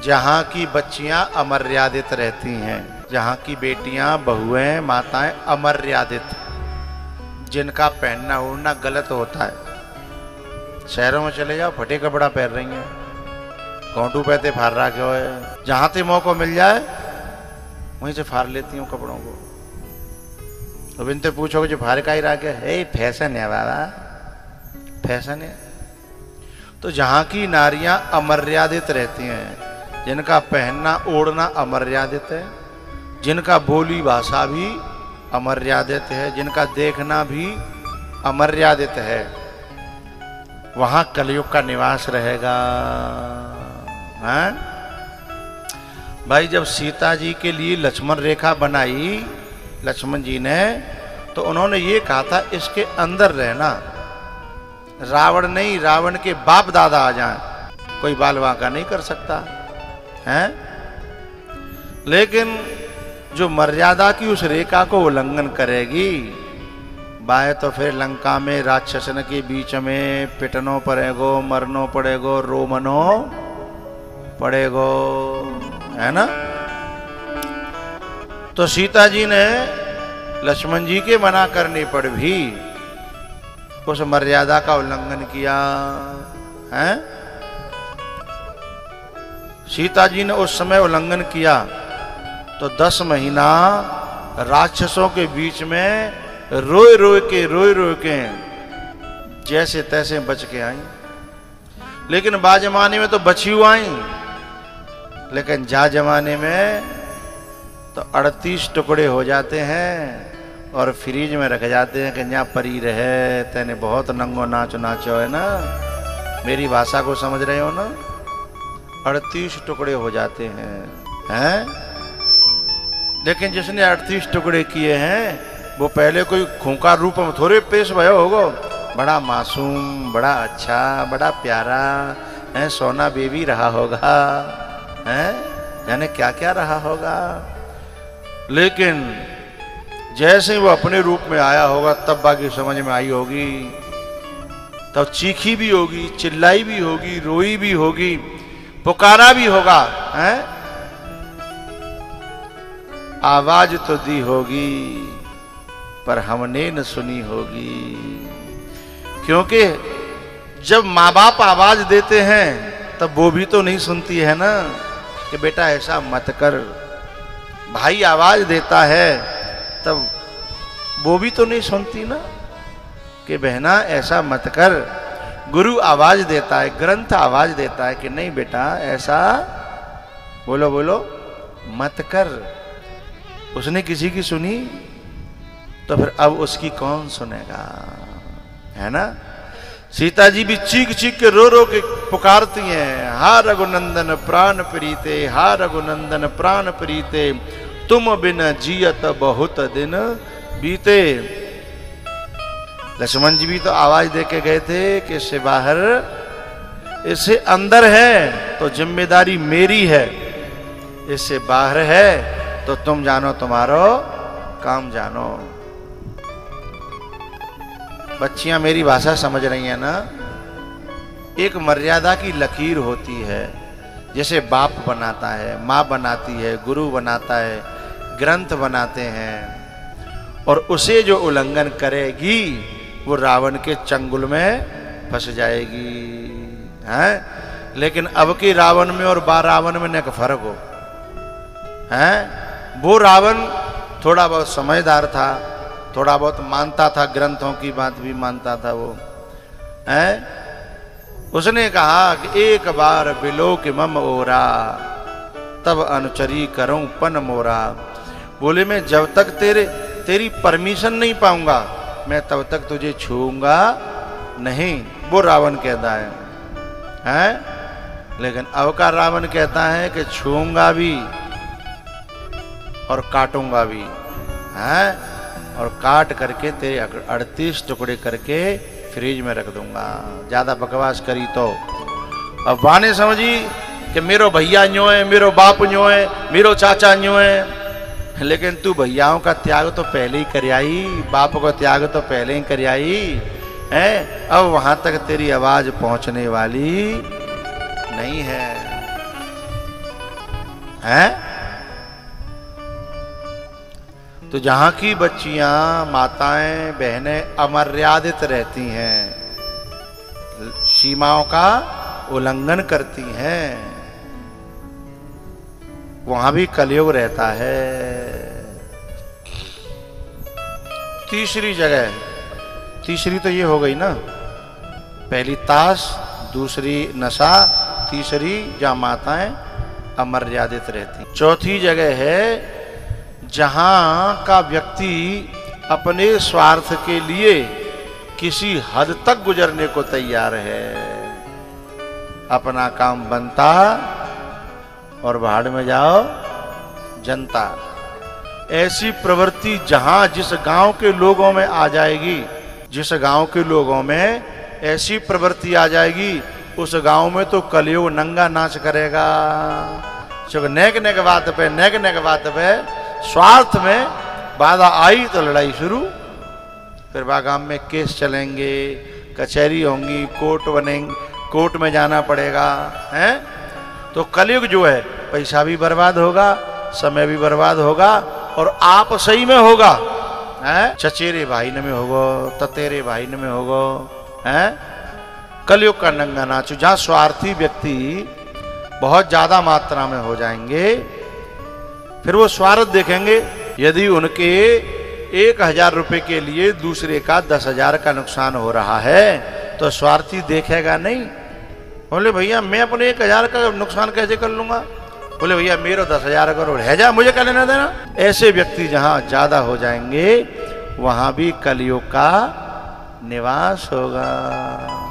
जहाँ की बच्चियां अमर्यादित रहती हैं, जहाँ की बेटियां बहुएं माताएं अमर्यादित, जिनका पहनना ओढ़ना गलत होता है। शहरों में चले जाओ, फटे कपड़ा पहन रही हैं, घोंटू पहते फाड़ रहा क्यों है। जहाँ से मौका मिल जाए वहीं से फाड़ लेती हूँ कपड़ों को। अब इनसे पूछोगे जो फाड़ का ही रहा क्या है, फैशन है बाबा, फैशन है। तो जहाँ की नारियां अमर्यादित रहती हैं, जिनका पहनना ओढ़ना अमर्यादित है, जिनका बोली भाषा भी अमर्यादित है, जिनका देखना भी अमर्यादित है, वहां कलयुग का निवास रहेगा। हैं? भाई जब सीता जी के लिए लक्ष्मण रेखा बनाई लक्ष्मण जी ने, तो उन्होंने ये कहा था इसके अंदर रहना, रावण नहीं, रावण के बाप दादा आ जाएं, कोई बाल वांका नहीं कर सकता है। लेकिन जो मर्यादा की उस रेखा को उल्लंघन करेगी, बाय तो फिर लंका में राक्षसन के बीच में पिटनो पड़ेगो, मरनो पड़ेगो, रोमनो पड़ेगो, है ना। तो सीता जी ने लक्ष्मण जी के मना करने पर भी उस मर्यादा का उल्लंघन किया है। सीता जी ने उस समय उल्लंघन किया तो 10 महीना राक्षसों के बीच में रोए रोए के जैसे तैसे बच के आई। लेकिन बा जमाने में तो बची हुई आई, लेकिन जा जमाने में तो 38 टुकड़े हो जाते हैं और फ्रीज में रख जाते हैं कि यहाँ परी रहे, तेने बहुत नंगो नाचो है ना, मेरी भाषा को समझ रहे हो ना। 38 टुकड़े हो जाते हैं। लेकिन जिसने 38 टुकड़े किए हैं वो पहले कोई खूंखार रूप में थोड़े पेश भयो होगा, बड़ा मासूम, बड़ा अच्छा, बड़ा प्यारा है, सोना बेबी रहा होगा, है यानी क्या क्या रहा होगा। लेकिन जैसे वो अपने रूप में आया होगा तब बाकी समझ में आई होगी, तब चीखी भी होगी, चिल्लाई भी होगी, रोई भी होगी, पुकारा भी होगा, हैं? आवाज तो दी होगी पर हमने न सुनी होगी। क्योंकि जब माँ बाप आवाज देते हैं तब वो भी तो नहीं सुनती है ना कि बेटा ऐसा मत कर। भाई आवाज देता है तब वो भी तो नहीं सुनती ना कि बहना ऐसा मत कर। गुरु आवाज देता है, ग्रंथ आवाज देता है कि नहीं बेटा ऐसा बोलो बोलो मत कर। उसने किसी की सुनी तो फिर अब उसकी कौन सुनेगा, है ना। सीता जी भी चीख चीख के रो के पुकारती हैं, हा रघुनंदन प्राण प्रीते, हा रघुनंदन प्राण प्रीते, तुम बिन जियत बहुत दिन बीते। लक्ष्मण जी भी तो आवाज दे के गए थे कि इससे बाहर, इससे अंदर है तो जिम्मेदारी मेरी है, इससे बाहर है तो तुम जानो तुम्हारो काम जानो। बच्चियां मेरी भाषा समझ रही हैं ना। एक मर्यादा की लकीर होती है, जैसे बाप बनाता है, माँ बनाती है, गुरु बनाता है, ग्रंथ बनाते हैं, और उसे जो उल्लंघन करेगी वो रावण के चंगुल में फंस जाएगी, हैं। लेकिन अब के रावण में और बा रावण में न फर्क हो, हैं। वो रावण थोड़ा बहुत समझदार था, थोड़ा बहुत मानता था, ग्रंथों की बात भी मानता था वो, हैं। उसने कहा कि एक बार बिलोक मम ओरा, तब अनुचरी करूं पन मोरा। बोले मैं जब तक तेरी परमिशन नहीं पाऊंगा मैं तब तक तुझे छूऊंगा नहीं, वो रावण कहता है, हैं। लेकिन अब का रावण कहता है कि छूऊंगा भी और काटूंगा भी, हैं, और काट करके तेरे 38 टुकड़े करके फ्रिज में रख दूंगा। ज्यादा बकवास करी तो अब वाने समझी कि मेरो भैया न्यो है, मेरो बाप न्यो है, मेरो चाचा न्यो है। लेकिन तू भैयाओं का त्याग तो पहले ही कर आई, बाप का त्याग तो पहले ही कर आई है। अब वहां तक तेरी आवाज पहुंचने वाली नहीं है। हैं? तो जहां की बच्चियां, माताएं, बहनें अमर्यादित रहती हैं, सीमाओं का उल्लंघन करती हैं, वहां भी कलयुग रहता है। तीसरी जगह, तीसरी तो ये हो गई ना, पहली ताश, दूसरी नशा, तीसरी जहां माताएं अमर्यादित रहती। चौथी जगह है जहां का व्यक्ति अपने स्वार्थ के लिए किसी हद तक गुजरने को तैयार है, अपना काम बनता और भाड़ में जाओ जनता। ऐसी प्रवृत्ति जहां जिस गांव के लोगों में आ जाएगी, जिस गांव के लोगों में ऐसी प्रवृत्ति आ जाएगी, उस गांव में तो कलयुग नंगा नाच करेगा। क्योंकि नेक नेक बात पे स्वार्थ में बाधा आई तो लड़ाई शुरू। फिर बागाम में केस चलेंगे, कचहरी होंगी, कोर्ट बनेंगे, कोर्ट में जाना पड़ेगा, हैं? तो कलयुग जो है पैसा भी बर्बाद होगा, समय भी बर्बाद होगा, और आप सही में होगा, हैं? चचेरे भाई न में होगो, ततेरे भाई न में होगो, हैं? कलयुग का नंगा नाच, जहां स्वार्थी व्यक्ति बहुत ज्यादा मात्रा में हो जाएंगे, फिर वो स्वार्थ देखेंगे। यदि उनके 1000 रुपए के लिए दूसरे का 10,000 का नुकसान हो रहा है तो स्वार्थी देखेगा नहीं। बोले भैया मैं अपने 1000 का नुकसान कैसे कर लूंगा? बोले भैया मेरा 10,000 करोड़ है, जा मुझे क्या लेना देना। ऐसे व्यक्ति जहां ज्यादा हो जाएंगे वहां भी कलयुग का निवास होगा।